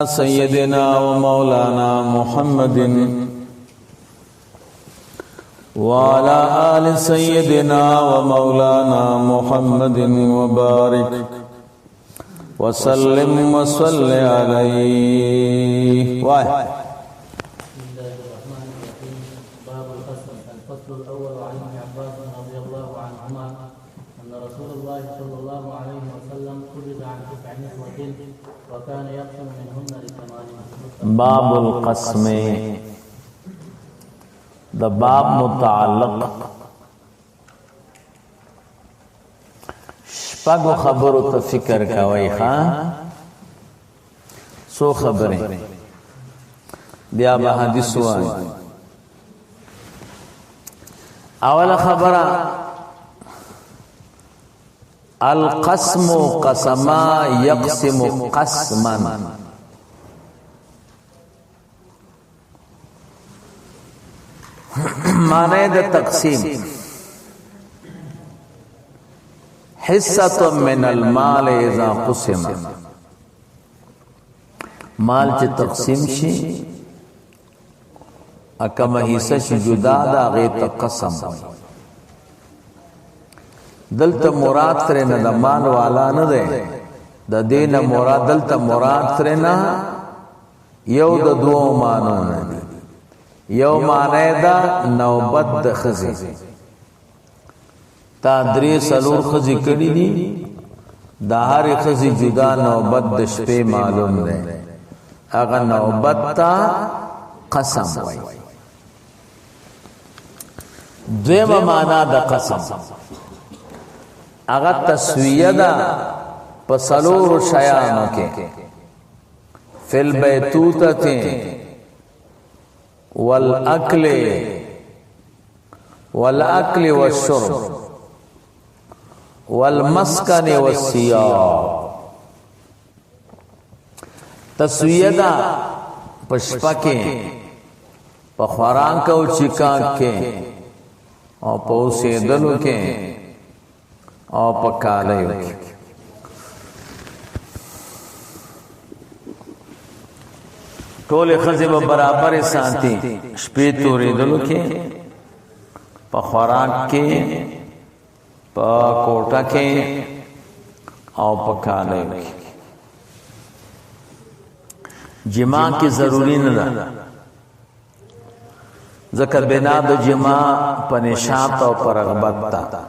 सय्यदिना व मौलाना मुहम्मदिन व अला आलि सय्यदिना व मौलाना मुहम्मदिन व बारिक व सल्लिम व सल्लि अलैहि बाबुल क़स्म द बाब मुताल्लिक़ शपगो खबरों तो फिक्र कवई खां सो खबरें बिया हदीस अवल खबरा अल क़स्मु क़समा यक़सिमु क़स्मन माने द तक़सीम हिस्सतुम मिनल माल इज़ा क़ुसिमा माल च तक़सीम शी अकम हिस्सा शी जुदा दा गैत क़सम दलत मुराद करे न द माल वाला न दे द दीन मुराद दलत मुराद करे न यौ द दो मानो न यौ माने दा नौबत द खजी ता दरी सलूर खजी कड़ी दी दाहर खजी जुदा नौबत द शपे मालूम दे अगर नौबत ता कसम वई द्वेम माना द कसम अगर तस्वीय दा पसलूर शयानो के फिल बैतूतते वल अक्ले वश्शुर्ब वल मस्कन वस्सियाब तस्वीयदा पुष्पा के पखवारां को चिका के और पौसे दलु के और पकाले के टोले खज़े बराबर सांती शपे तोरे दलु के पखवाराक के पकोटा के और पकाले के जिमा की जरूरी न ज़कर बिना द जिमा पनिशात और परगबत्ता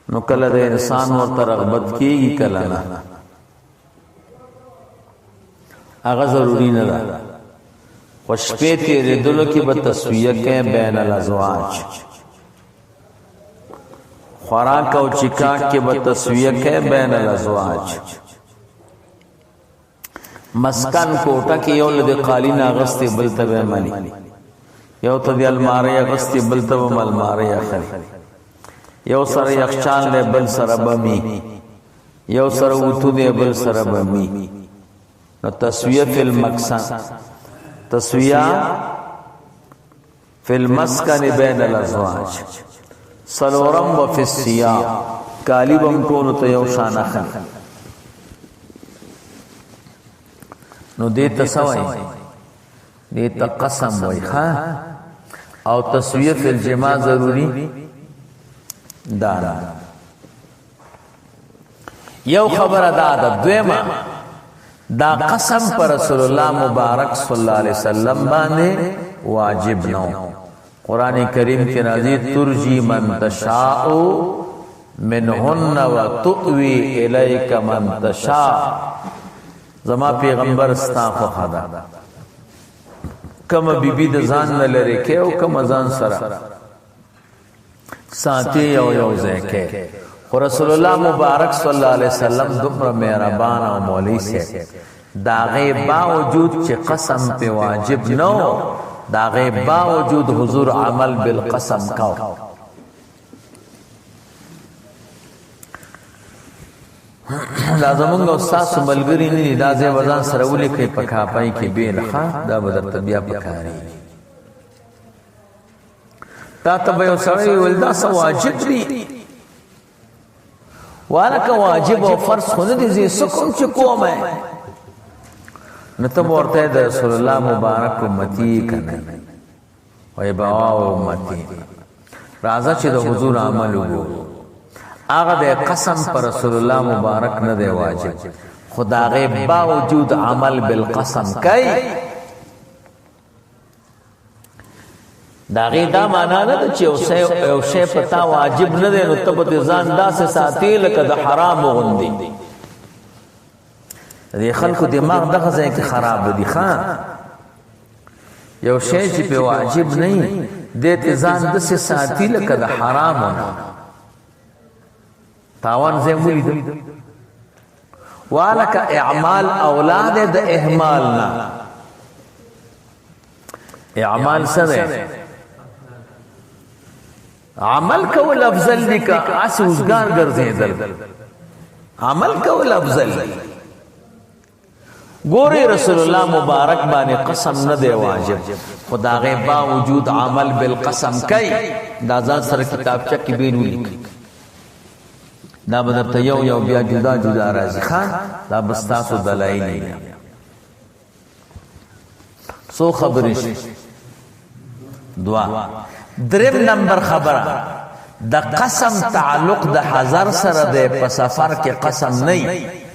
नुकल दे इंसान और तरगबत की कलना आगा जरूरी न रहा वशपे तेरे दिलों की बतस्वीर के बैन अज़वाज खुराक और चिकाक के बतस्वीर के बैन अज़वाज मस्कन कोटा की यो लदे कालीन अगस्ती बलतबे मनी यो तदे अलमारे अगस्ती बलतब अलमारे अखरी यो सर यक्षान ले बल सरबमी यो सर उतु दे बल सरबमी न तस्वीर फिल मकसन तस्वीर फिल मस्कन बैन अज़वाज सलोरम व फिस्सिया कालिबम टोल तो यो शाना खन नो दे तसवई दे तकसम वई खा और तस्वीर फिल जिमा जरूरी दारा यो खबर अदा द्वेमा दा कसम पर रसूलुल्लाह मुबारक सल्लल्लाहु अलैहि वसल्लम बाने वाजिब नौ कुरान करीम के नाज़िल तुरजी मन तशाओ मिनहुन्न व तुवी इलैका मन तशा जमा पैगंबर स्ता खुदा कम बीबी द जान न लरे के ओ कम जान सरा साथी यो ज़के और रसूलुल्लाह मुबारक सल्लल्लाहु अलैहि वसल्लम दुम्र मेहरबान और मौली से दागे बावजूद चे कसम पे वाजिब नो दागे बावजूद हुजूर अमल बिल कसम का लाजमंग उस्ताद मलगरी ने दाजे वजान सरवली के पखा पाई के बेल खा दा बदर तबिया पखारी ता तबयो सवे वलदा स वाजिब दी वाला का वाजिब और फर्ज खुद दी सुकुम चुको मैं نو ته ورته د رسول الله مبارک امتی کنه وای با امتی راځه چې د حضور عمل وکړو هغه د قسم پر رسول الله مبارک نه دی واجب خدا غیب باوجود عمل بالقسم کوي دا غي دا معنا نه چې یو شی پتا واجب نه دی نو ته په ځان داسې ساتي لکه د حرام غوندي دې خلکو دماغ دغه ځای کې خراب دي ښا یو شی چې په واجب نه دې ته ځان داسې ساتي لکه د حرام نه تاوان زه مولید والک اعمال اولاد د اهمال نه اعمال سره عمل کول افضل دي کا اس وزګار ګرځیدل عمل کول افضل دي ګوري رسول الله مبارک باندې قسم نه دی واجب خدا غیب باوجود عمل بالقسم کوي دا ځان سره کتابچه کې به لیکي دا بدرته یو بیا جدا جدا راځي خان دا بستاسو دلایل نه سو خبرش دعا دریم نمبر خبره د قسم تعلق د حذر سره د په سفر کې قسم نه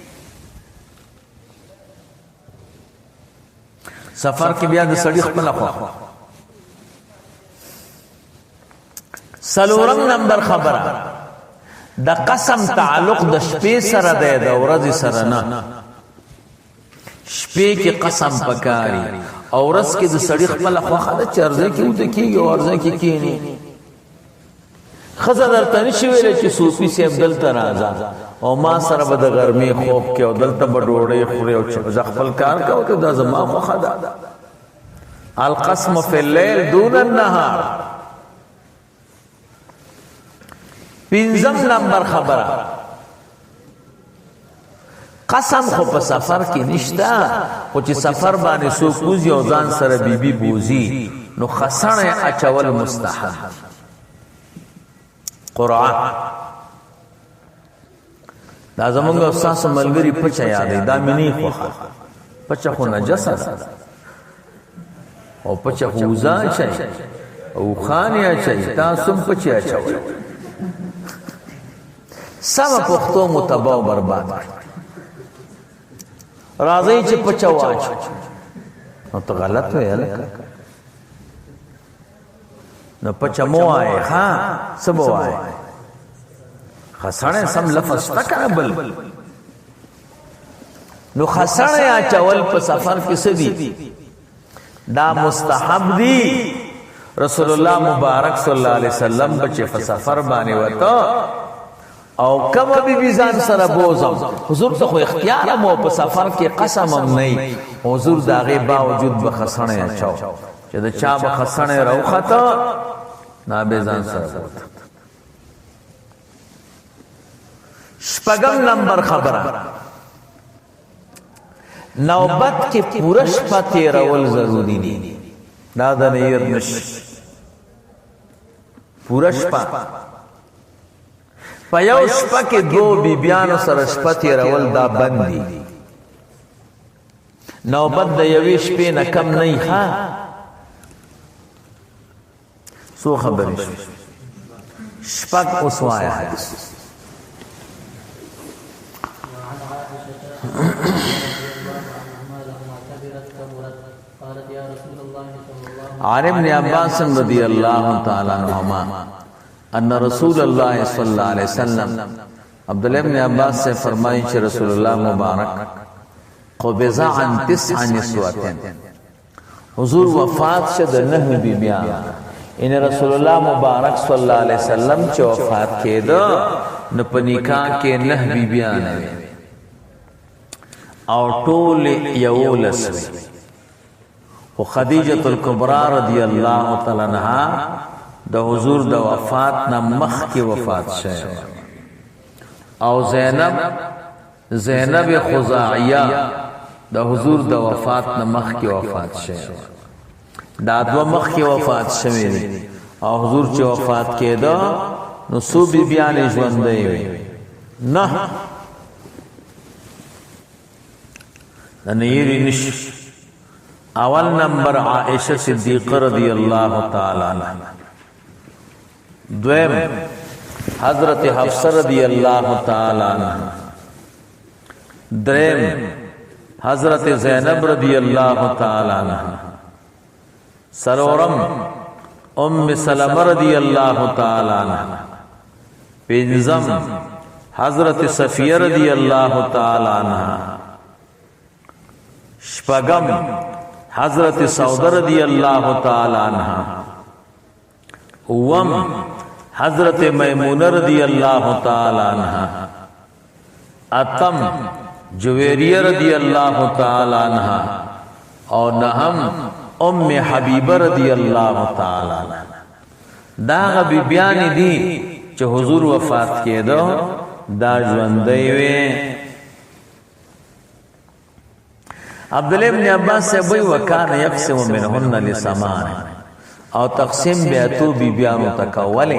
سفر کې بیا د سړي خپل خو سلورم نمبر خبره د قسم تعلق د شپې سره د ورځې سره نه شپې کې قسم پکاري او ورځ کې د سړي خپل خوخه د چرځه کې وته کېږي او ورځ کې کېني خزه درته نشي ویل چې صوفي سیب دلته راځه او ما سره به د ګرمي خوب کې او دلته به ډوړې خوري او چې خپل کار کوي ته دا زما خوخه ده القسم فی الليل دون النهار پنځم نمبر خبره قسم خو په سفر کې نشتا او چې سفر باندې سو کوزي او ځان سره بیبي بوزي نو خسنه اچول مستحب قرآن دا زمونږ استاد ملګری پچا یادې دا مینی خو پچا خو نجسه او پچا خوزا چي او خانیا چي تاسو پچا چوي سم پختو متبا و برباد راځي چې پچا واچ نو ته غلط وې الکه نو پچا مو آئے ها سبو آئے خسانه سم لفظ تکابل نو خسانه یا چول په سفر کې سدي دا مستحب دی رسول الله مبارک صلی الله علیه وسلم بچ په سفر باندې وته او کما بی ځان سره بوزم حضور ته خو اختیار مو په سفر کې قسم هم نه حضور داغه باوجود به خسانه یا چاو چې دا چا به خسانه راوخته نا به ځان سره شپږم نمبر خبره نوبت کې پوره شپه تیرول ضروری دي دا د نیت نش پوره شپه په یو شپه کې دو بیبیانو سره شپه تیرول دا بندي نوبت د یوې شپې نه کم نه ښه سو خبرې شپږ اوس وایا حدیث عن ابن عباس رضی اللہ تعالی عنہما ان رسول اللہ صلی اللہ علیہ وسلم عبداللہ ابن عباس سے فرمائی کہ رسول اللہ مبارک قبض عن 9 نسوة حضور وفات شد 9 بیبیان ان رسول اللہ مبارک صلی اللہ علیہ وسلم چه وفات کے دو نو په نکاح کې 9 بیبیان او ټول یولس او خدیجه الکبرى رضی الله تعالی عنها د حضور د وفات نه مخ کې وفات شوه او زینب خزاعیه د حضور د وفات نه مخ کې وفات شوه دا دو مخ کې وفات شوه او حضور چې وفات کېده نو سو بیبیان ژوندۍ وي نه نيري نش اول نمبر عائشہ صدیقہ رضی اللہ تعالی عنہ دویم حضرت حفصہ رضی اللہ تعالی عنہ دریم حضرت زینب رضی اللہ تعالی عنہ سلورم ام سلمہ رضی اللہ تعالی عنہ پنجم حضرت صفیہ رضی اللہ تعالی عنہ شپغم حضرت سودہ رضی اللہ تعالی عنہ اوم حضرت میمونہ رضی اللہ تعالی عنہ اتم جویریہ رضی اللہ تعالی عنہ اور نہم ام حبیبہ رضی اللہ تعالی عنہ دا بی بیانی دی چه حضور وفات کېدو دا ژوندۍ وې عبدالله ابن عباس سے وی وکان یقسم منهن لسمان او تقسیم بیاتو بی بیانو تکولی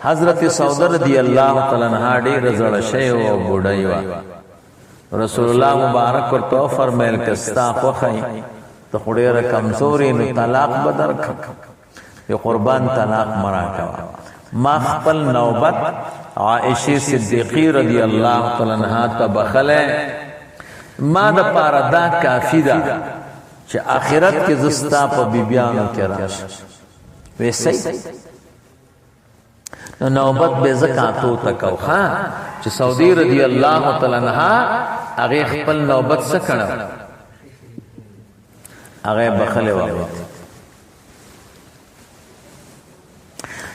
حضرت سودہ رضی اللہ تعالی عنہ ډېر زړه شوی او بوډۍ وه رسول الله مبارک ورته فرمایل که ستا خوښی ته خو ډېره کمزورې نو طلاق به درکړم یو قربان طلاق مه راکوه ما خپل نوبت عائشہ صدیقی رضی اللہ تعالی عنہ ته بخله ما د پاره دا کافی ده چې آخرت کې زستا په بیبیانو کې راشه ویسې نو نوبت به زکاتو تکو ها چې سعودي رضی الله تعالی عنها هغه خپل نوبت څخه کړه هغه بخله وایي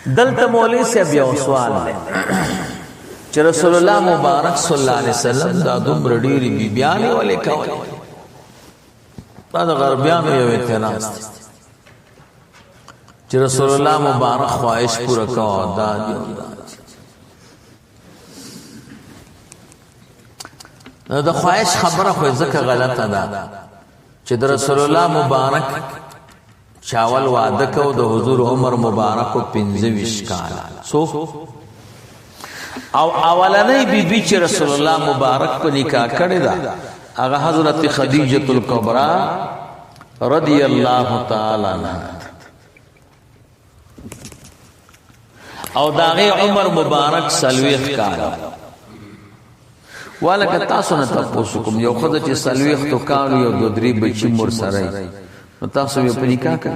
دلته مولوی سے بیا سوال لے چې رسول الله مبارک صلی الله علیه وسلم دا دومره ډېرې بیبیانې ولې کولې دا د غربیانو یو اعتراض دی چې رسول الله مبارک خواهش پوره کوه دا د خواهش خبره خو ځکه غلطه ده چې د رسول الله مبارک چاول وعده کو د حضور عمر مبارک 25 کال سو او اولنې بیبي چې رسول الله مبارک په نکاح کړی دا هغه حضرت خدیجه الکبرى رضی الله تعالی عنها او داغه عمر مبارک سلويخ کال ولکه تاسو نه تاسو کوم یو خدای چې سلويخ تو کال یو دو درې بچی مور سره تاسو یې په نکاح کې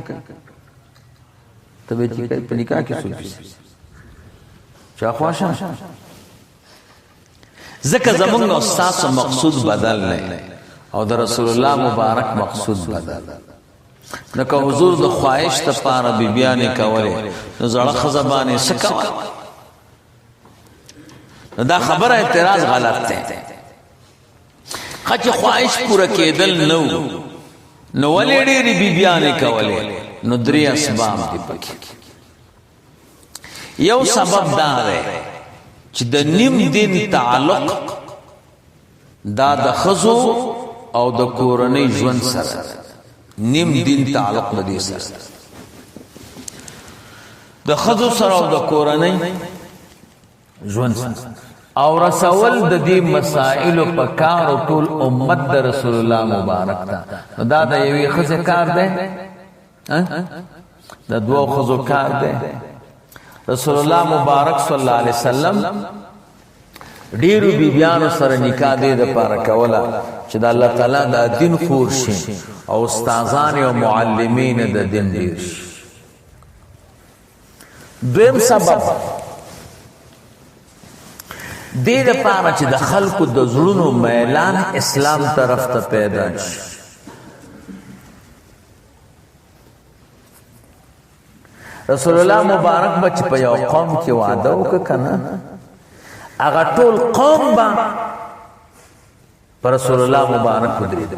تبه چې په نکاح کې سوچ چا خواشه ذکر زمونږ استاد مقصود بدل نه او د رسول الله مبارک مقصود بدل نو که حضور د خواهش ته پاره بیبیانې کولې نو زړه خزبانې سکوا دا خبره اعتراض غلط ده خچ خواهش پوره کېدل نو نو ولې ډېرې بیبیانې کولې نو درې اسباب دي پکې یو سبب دا دی چې د نیم دین تعلق دا د خزو او د کورنۍ ژوند سره نیم دین تعلق لري سره د خزو سره او د کورنۍ ژوند او رسول د دې مسائل په کار او ټول امت د رسول الله مبارک ته دا د یوې خزه کار دی د دوه خزو کار دی رسول الله مبارک صلی الله علیه وسلم ډیرو بیبیانو سره نکاح دې د پاره کوله چې د الله تعالی د دین خور شي او استادان او معلمین د دین ډیر شي دویم سبب دې د پاره چې د خلکو د زړونو میلان اسلام طرف ته پیدا شي رسول الله مبارک بچ په یو قوم کې وعده وکړه کنه هغه ټول قوم با پر رسول الله مبارک ودرېد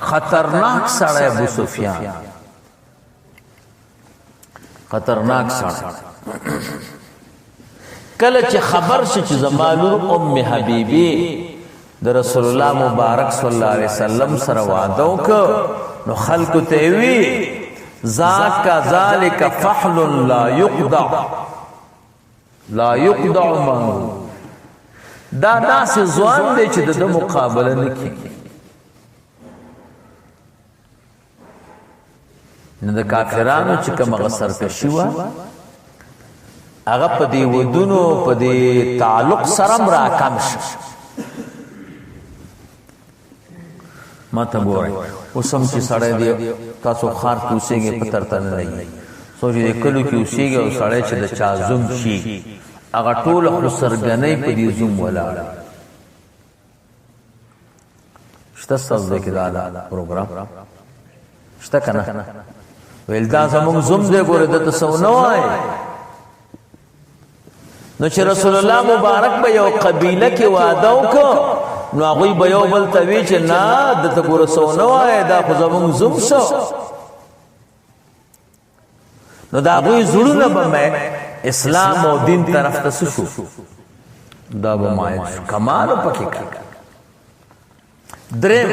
خطرناک سړی ابو سفیان خطرناک سړی کله چې خبر شي چې زمالور ام حبیبی د رسول الله مبارک صلی الله علیه وسلم سره وعده وکړه نو خلکو ته وی ذاک ذالک فحل لا يقضع منه دا داسې ځوان دی چې د مقابله نه کوي نه د کافرانو چې کوم غسر کشي وا هغه په دې ودونو په دې تعلق سره را کم شي ماته ګورئ اوسم چې سړی دی تاسو خار کې اوسېږئ په ترته نه لګي سوچ دې کلو کې اوسېږئ او سړی چې د چا زوم شي هغه ټوله خسرګنۍ په دې زوم ولاړه شته ستاسو کې دا پروګرام شته که نه ویل دا زمونږ زوم دی ګورې دته څه ونه وایي نو چې رسول الله مبارک به یو قبیله کې واده وکړو نو هغوی به یو بل ته وي چې نه دته ګوره څه ونه وایه دا خو زمونږ زوم شو نو د هغوی زړونه به مې اسلام او دین طرف ته څه شو دا به مایل شو کمال پکې کړ دریم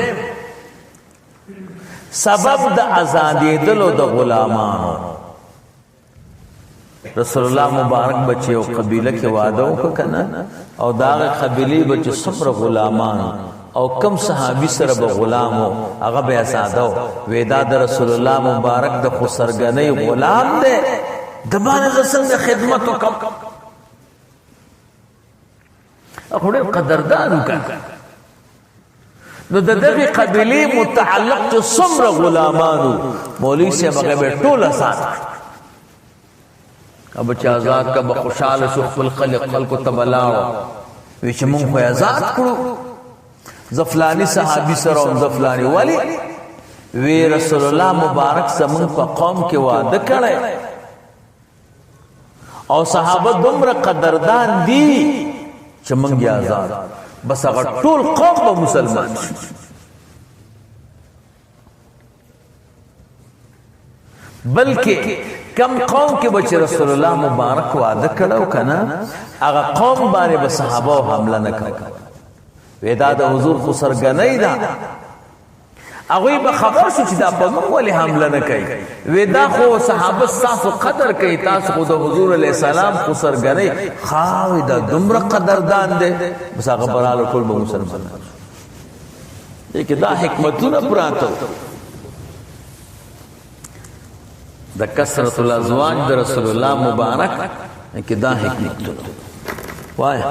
سبب د آزادېدلو د غلامانو رسول الله مبارک بچي او قبیله کې واده وکړه کنه او داغه قبیله بچي صبر غلامان او کم صحابي سره به غلامو هغه به آزادو ودا د رسول الله مبارک د خسرګنۍ غلام دی د باندې څنګه خدمت وکړه اخوړ قدردان وکړه نو د دغه قبیله متعلق چې صبر غلامانو مولوی سے هغه به ټول آزاد اب چې آزاد کا بخوشاله شو خپل خلق تبلاو وی چې مونږ خو آزاد کړو زفلانی صحابي سره او زفلانی ولی وی رسول الله مبارک سمون په قوم کې واده کړي او صحابه دومره قدردان دي چې مونږ آزاد بس هغه ټول قوم به مسلمان شي بلکې کم قوم کې بچ رسول الله مبارک واده کړو کنه هغه قوم باندې به صحابه حمله نه کړ ودا د حضور خو سرګنۍ ده هغه به خبر شو چې دا په موږ ولې حمله نه کوي ودا خو صحابه تاسو قدر کوي تاسو خو د حضور علی السلام خو سرګنۍ خاوي دا دومره قدردان دي بس هغه براله ټول به مسلمان دي کې دا حکمتونه پراته د کثرت الازواج د رسول الله مبارک کې دا حکمت وای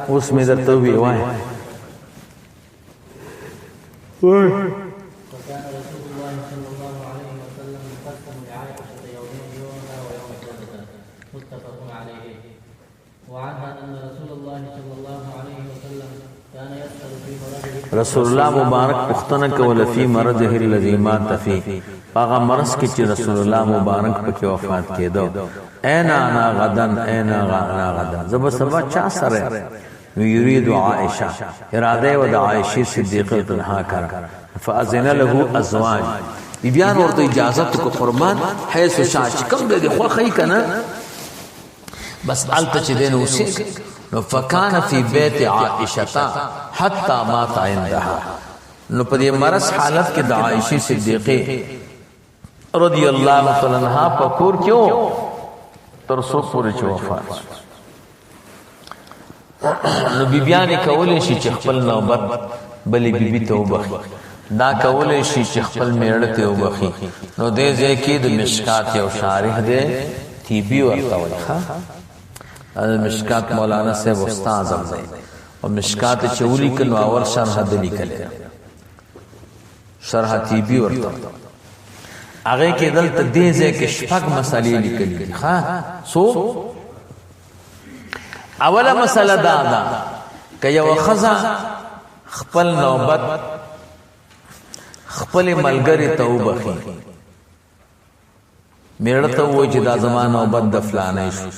اوس مې درته وی وای وكان رسول الله صلى الله عليه وسلم يقسم لعائشة يومها ويوم الجنة متفق عليه وعنها أن رسول الله صلى الله عليه وسلم كان يسأل في مرضه رسول الله مبارک پختنه کوله فی مرضه الذی مات فی هغه مرض کې چې رسول الله مبارک پکې وفات کېدو اینا انا غدن اینا غدن زب سبا چا سره یرید عائشہ اراده و د عائشہ صدیقہ طلحہ کړ فاذن له ازواج بیان ورته اجازه کو قربان حيث شاش کم د خو خی کنه بس الته چې دین اوسې نو فکان فی بیت عائشہ حتا مات عندها نو په دې مرض حالت کې د عائشہ صدیقہ رضی الله تعالی عنها پکور کیوں تر سو پورې چې وفات نو بیبیان کولې شي چې خپل نوبت بلې بیبي ته وبخي دا کولې شي چې خپل میړه ته وبخي نو دې ځکه د مشکات یو شارح دی تیبی ورته وایي مشکات مولانا صاحب استاد هم دی او مشکات چولی کلو اول شرح د لیکل شرح تیبی ورته هغه کې دلته دې ځکه شپږ مسالې لیکلې دي ها سو اوله مسله دا ده که یو خزا خپل نوبت خپل ملګری ته وبخي میړه ته وایي چې دا زما نوبت د فلانه شو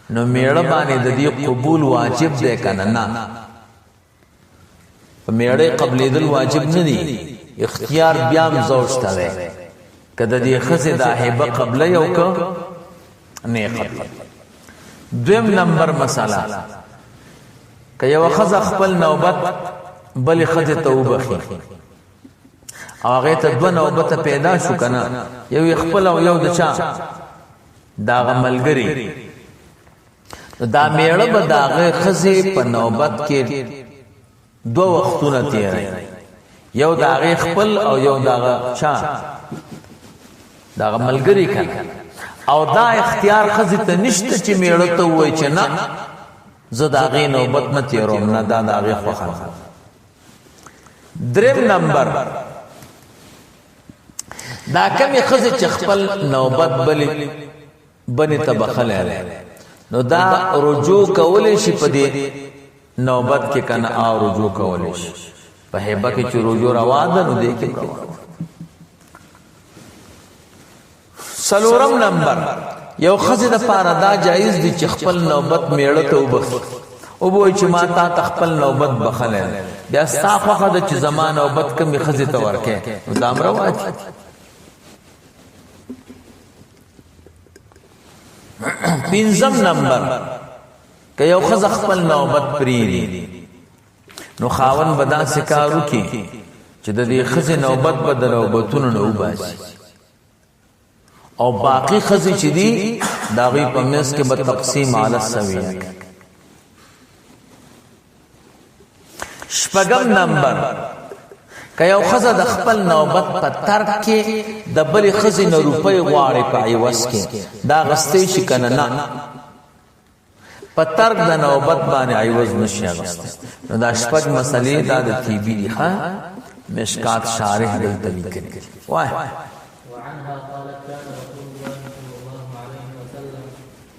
نو میړه باندې د دې قبول واجب دی کنه نه په میړه قبلېدل واجب نه دی اختیار بیا هم زوجته دی کله دې خزه د هبه قبل یو کو نه قبل دویم نمبر مساله که یو خزه خپل نوبت بل خزه ته وبخي هغه ته دو نوبت پیدا شو کنه یو خپل او یو د چا دا غملګری دا میړه به داغه خزه په نوبت کې دو وختونه تیرای، یو داغه خپل او یو داغه چا داغه ملګری کړه، او دا اختیار خزه ته نشته چې میړه ته وای چې نه زه داغه نوبت نه تیروم، نه دا داغه خوخه. دریم نمبر دا کمی خزه چې خپل نوبت بنی تبخله نو دا رجوع کولې شي په دې نوبت کې کنه او رجوع کولې شي په هبه کې چې رجوع روا ده نو دې کې سلورم نمبر یو خزه د پاره دا جایز دي چې خپل نوبت میړه ته وبخ او وای چې ما تا خپل نوبت بخله بیا ستا خوخه د چې زمانه نوبت کمی خزه ته ورکه دا امر واجب. پنځم نمبر که یو خزه خپل نوبت پریری نو خاون بدا سکارو کی چې د دې خزه نوبت به د نوبتونو نو باسي او باقی خزه چې دي داغي په مس کې به تقسیم علی السویه. شپږم نمبر که یو خزه د خپل نوبت په ترک کې د بل خزه نه روپۍ غواړي په عوض کې دا غستې شي کنه نه په ترک د نوبت باندې عوض نشي غستې. نو دا شپږ مسلې دا د تیبی دي ها مشکات شارح دلته لیکلي وای. وعنها قالت كان رسول الله صلى الله عليه وسلم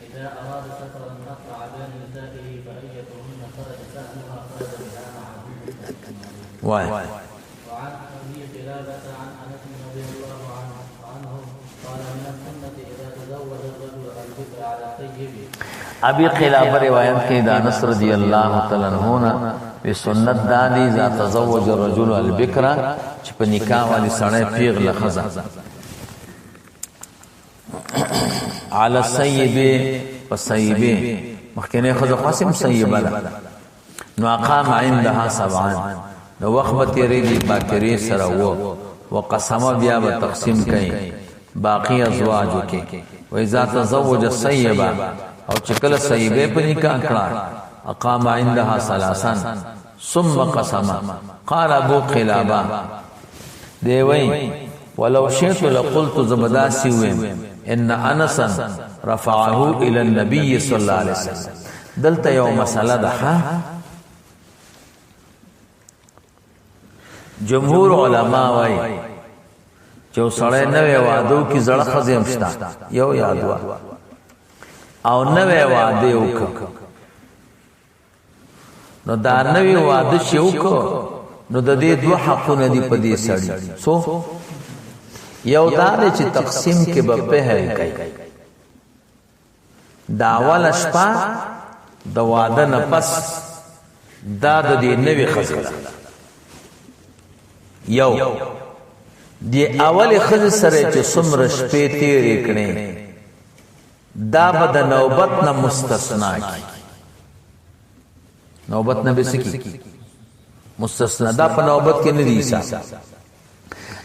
إذا أراد سفرا أقرع بين نسائه فأيتهن خرج سهمها خرج بها معه. وای. وعن أبي قلابة عن أنس رضي الله عنه قال من السنة إذا تزوج الرجل البكر على الطيب. ابي قلابه روایت کې د انس رضی الله تعالی عنہ نه په سنت دالي اذا تزوج الرجل البکر چې په نکاح والی سړی پیغله خزه على السيب والسيب مخکنه خزه قاسم سیبه ده نو اقام عندها سبعان نو وخت تیری باکری سره وو وقسم بیا به تقسیم کئ باقی ازواجو کې و اذا تزوج السيبه او چکل سیبه په نکاح کړه اقام عندها ثلاثا ثم قسم. قال ابو قلابه دی وای ولو شئت لقلت زبداسي وين ان انسا رفعه الى النبي صلى الله عليه وسلم. دلته یو مسله ده جمهور علما وای چې سړی نوې وادو کې زړه خزم شتا یو یادوا او نوې واده وکړه نو دا نوې واده شو کو نو د دې دوه حقونه دي په دې سړی سو یو دا چې تقسیم کې به په کوي دا اول شپه د واده نه پس دا د دې نوې خزه یو دی اول خزه سره چې څومره شپې تیرې کړي دا به د نوبت نه مستثنا کی نوبت نه بسکی مستثنا دا په نوبت کې نه دی حساب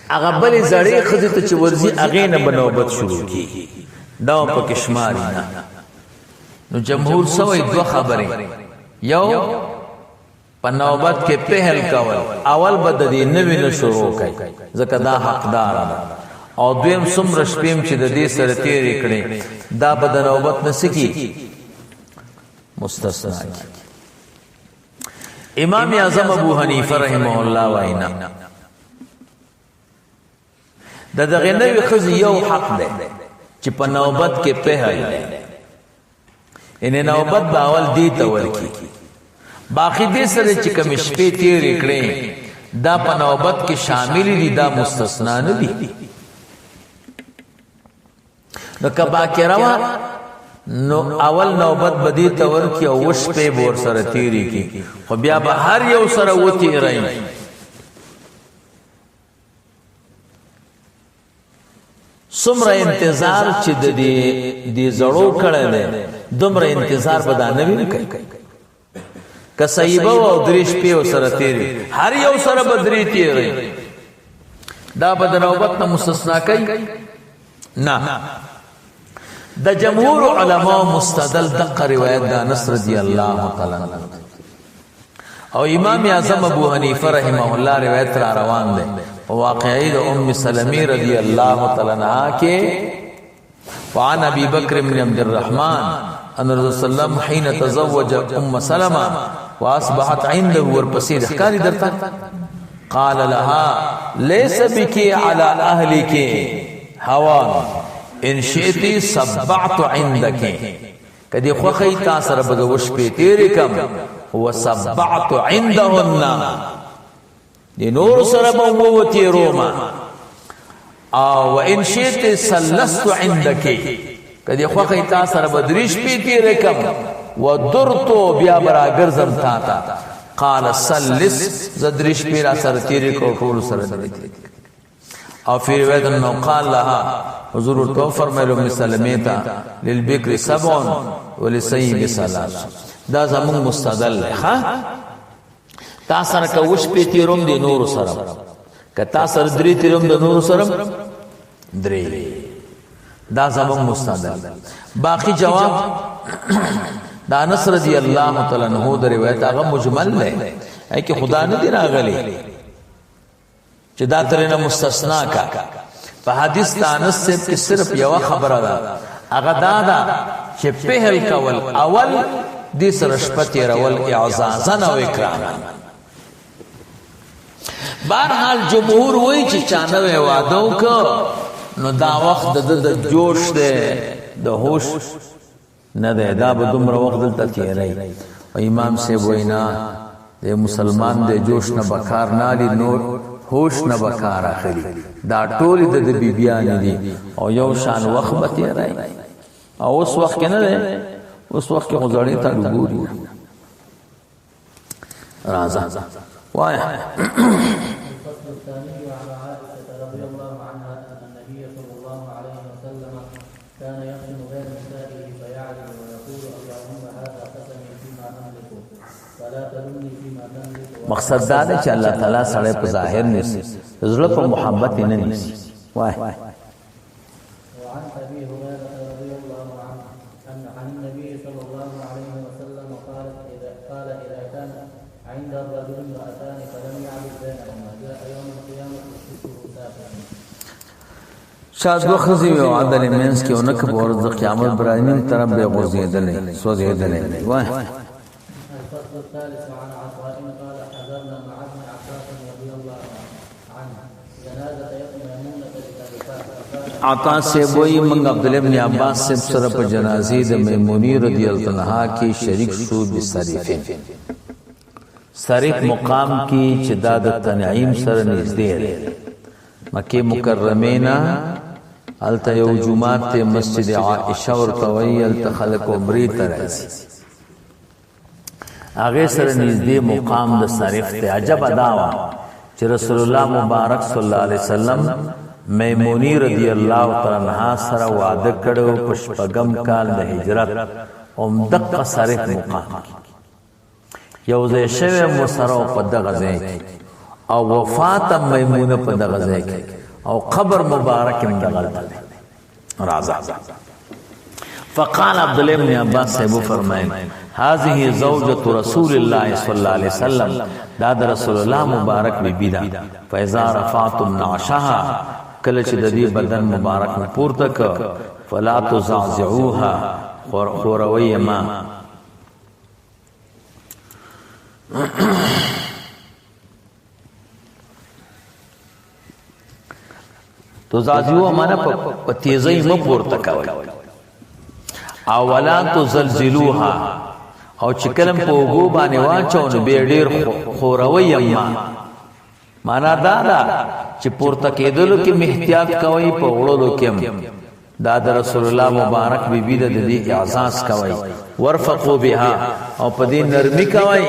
هغه بل زړې خزه ته چې ورزي هغه نه بنوبت شروع کی دا په کشماري نه. نو جمهور سوې دوه خبرې یو په نوبت کې پهل کول اول بد دي نوې نه شروع کوي ځکه دا حقدار ده او دویم څومره شپیم چې د دې سره تیرې کړي دا بد نوبت نسکی مستثنا کی. امام اعظم ابو حنیفه رحمه الله واینا د دغه نوې خزي یو حق ده چې په نوبت کې پهل ان نوبت باول دی ته ورکی باقی دې سره چې کوم شپې تیرې کړي دا په نوبت کې شامل دي دا مستثنا نه دي. نو کبا کروا نو اول نوبت بدی تور کی او وش په بور سره تیری کی خو بیا به هر یو سره وتی رہی سمره انتظار چې د دې زړو کړه نه دومره انتظار بدانه وی کوي کسایبه او دریش په سره تیری هر یو سره بدری تیری دا بد نوبت ته مستثنا کوي نه. د جمهور علماء مستدل دغه روایت د انس رضی الله تعالی عنہ او امام اعظم ابو حنیفه رحمه الله روایت را روان ده واقعي د ام سلمہ رضی الله تعالی عنها کې وعن ابي بكر بن عبد الرحمن ان رسول الله صلی الله علیه وسلم حين تزوج ام سلمہ واصبحت عنده ورپسې ښکاری درته قال لها ليس بك على اهلك هوان ان شئتي صبعت عندك کدی خوخی تا سره بغوش په تیرې کم وصبعت عندهن دی نور سره بو تیروما او ان شئت سلست عندك کدی خوخی تا سره بدریش په تیرې کم ودرت بیا برا ګرځم تا تا قال سلس زدریش پیرا سره تیرې کو ټول سره او فی روایت انه قال لها حضور تو فرمایلو مسلمیتا للبکر سبع ولسیب ثلاث دا زمون مستدل ها تا سره کوش په تیروم دی نور سره کتا سره درې تیروم د نور سره درې دا زمون مستدل باقی جواب دا انس رضی الله تعالی عنہ د روایت هغه مجمل نه ای کی خدا نه دی راغلی چې دا ترنه مستثنا کا په حدیث د انس سے صرف یو خبره ده هغه دا چې پهل کول اول د سرشپتی رول اعزازا او اکرام بهرحال جمهور وایي چې چانه وادو کو نو دا وخت د جوش ده د هوش نه ده دا به دومره وخت دلته تیری او امام سے وینا د مسلمان د جوش نه بکار نالی نور هوش نه بکار اخلي دا ټول د بیبیان دي او یو شان وخت به تیری او اوس وخت کې نه ده اوس وخت کې غوړې ته وګوري راځه وای كان يقسم بين نسائه فيعدل ويقول اللهم هذا قسمي فيما املك فلا تلمني فيما تملك مقصد دا دی چې الله تعالی سره په ظاهر نسی زړه په محبت نه نسی وای وعن ابي هريره رضي الله عنه ان عن النبي صلى الله عليه وسلم قال اذا كان عند الرجل امرأتان فلم يعدل بينهما جاء يوم القيامه يشركه سافرا شاید وخزی و عدل منس کی اونک بورد قیامت برایمین طرف بے غزیدلے سوزیدلے وای الفصل الثالث عن عطاء قال حضرنا مع ابن عباس رضي الله عنه جنازة ميمونة لتلفاف عطا سے وہی منگ عبداللہ ابن عباس سے سر پر جنازی د میمونی رضی اللہ عنہا کی شریک شو بسریفین سریف مقام کی چداد تنعیم سر نزدې مکه مکرمینا الته یو جمعات ته مسجد عائشہ ور توي الته خلق عمرې ترازي هغه سره نږدې مقام د صرف ته عجب اداوا چې رسول الله مبارک صلی الله علیه وسلم میمونی رضی الله تعالی عنها سره وعده کړو پشپغم کال د هجرت دقه صرف مقام یو ځای شوه مسرو په دغه ځای او وفات میمونه په دغه ځای کې او قبر مبارک هم دغه راځه فقال عبد الله بن عباس صاحب فرمایل هذه زوجة رسول الله صلی الله علیه وسلم دا رسول الله مبارک بیبی دا فاذا رفعتم نعشها کله چې د دې بدن مبارک نه پورته ک فلا تزعزعوها خوروي ما تو زازیو معنا په تیزی مو پورته کوي اولا تزلزلوها او چې کلم په وګو باندې واچو نو به ډیر خوروي ما معنا دا چې پورته کېدلو کې احتیاط کوي په وړلو کې دا رسول الله مبارک بیبی د دې اعزاز کوي ورفقوا بها او په دې نرمي کوي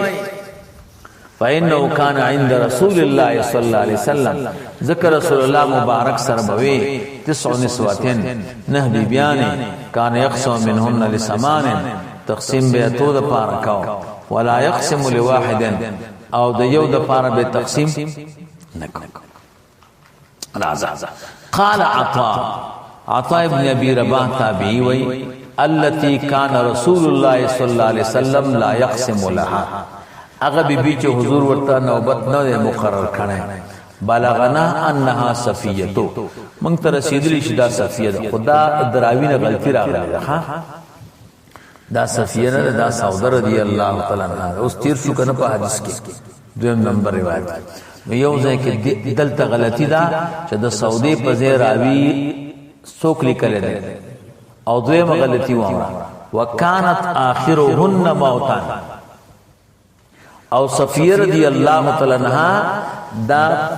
فإنه كان عند رسول الله صلى الله عليه وسلم ذکر رسول الله مبارک سره بوي 9 نسواتن نه بیبیان کان يقسم منهن لثمان تقسیم به تو د پاره کاو ولا يقسم لواحد او د یو د پاره به تقسیم نکو راځه قال عطاء عطا ابن ابي رباح تابعی وی التي كان رسول الله صلی الله علیه وسلم لا يقسم لها اغه بی چې حضور ورته نوبت نه مقرر کړي بلغنا انها صفیه مونږ ته رسیدلی شدا صفیه خدا دراوی نه غلطی راغله ها دا صفیه نه دا سعود رضی الله تعالی عنها اوس تیر شو کنه په حدیث کې دویم نمبر روایت یو ځای کې دلته غلطی دا چې د سعودي په ځای راوی څوک لیکل دي او دویم غلطی و وکانت اخرهن موتان او صفیه رضی الله تعالی عنها دا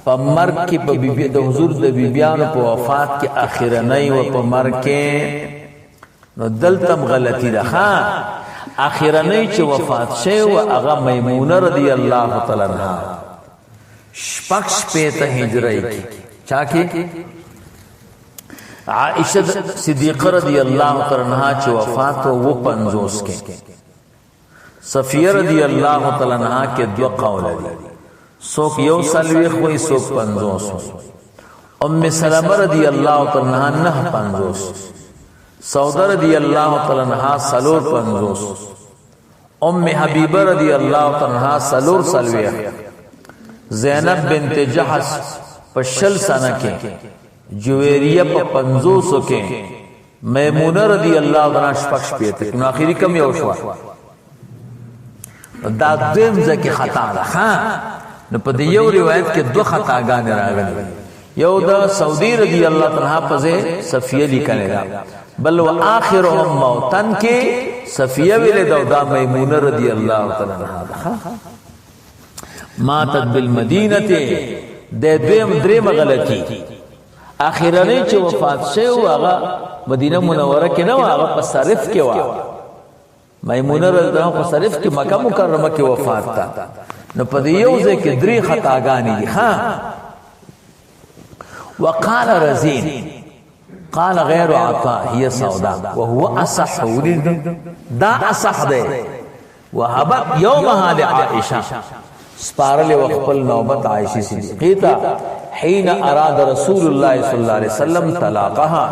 په مرګ کې په بیبي د حضور د بیبيانو په وفات کې اخرنۍ و په مرګ کې نو دلتم غلطی ده ها اخرنۍ چې وفات شوی و هغه میمونه رضی الله تعالی عنها شپږ شپېته هجری کې چا کې عائشہ صدیقہ رضی اللہ تعالی عنہا چې وفات و 50 کې صفیہ رضی اللہ تعالی عنہا کې دو قول دي سوک یو سلویخ وی سوک 50 ام سلمہ رضی اللہ تعالی عنہا نه 50 سعودہ رضی اللہ تعالی عنہا سلور 50 ام حبیبہ رضی اللہ تعالی عنہا سلور سلویخ زینب بنت جحش پشل سنہ کې جویریہ پا 500 کے میمونہ رضی اللہ عنہ شپکش پیتے نو آخری کم یو شوا دا دویم زکی خطا دا خان نو پا دیو روایت کے دو خطا گانے راگنے یو دا سعودی رضی اللہ عنہ پزے صفیہ لکنے دا بل و آخرهم موتن کے صفیہ ویلے دا میمونہ رضی اللہ عنہ دا ماتت بالمدینت دے دویم دریم غلطی اخیرنی چې وفات شو هغه مدینه منوره کې نه هغه په صرف کې و میمونه رضی الله په صرف کې مکه مکرمه کې وفات تا نو په یو ځای کې درې خطاګانې دي ها وقال رزين قال غير عطاء هي سوداء وهو اصح دا اصح ده وهب يومها لعائشه سپارل وقبل نوبت عائشہ صدیقہ حين اراد رسول الله صلی اللہ علیہ وسلم طلاقها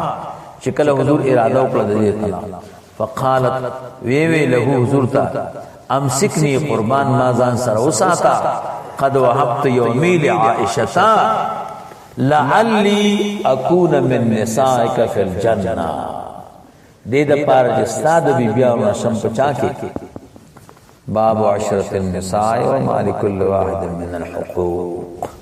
چکل حضور ارادہ وکړه د طلاق فقالت وی له حضور تا امسکنی قربان ما ځان سره وساتا قد وهبت يومي لعائشه لعلي اكون من نسائك في الجنه دې د پاره چې استاد بیبیانو شم پچا کې باب عشرة النساء وما لكل واحد من الحقوق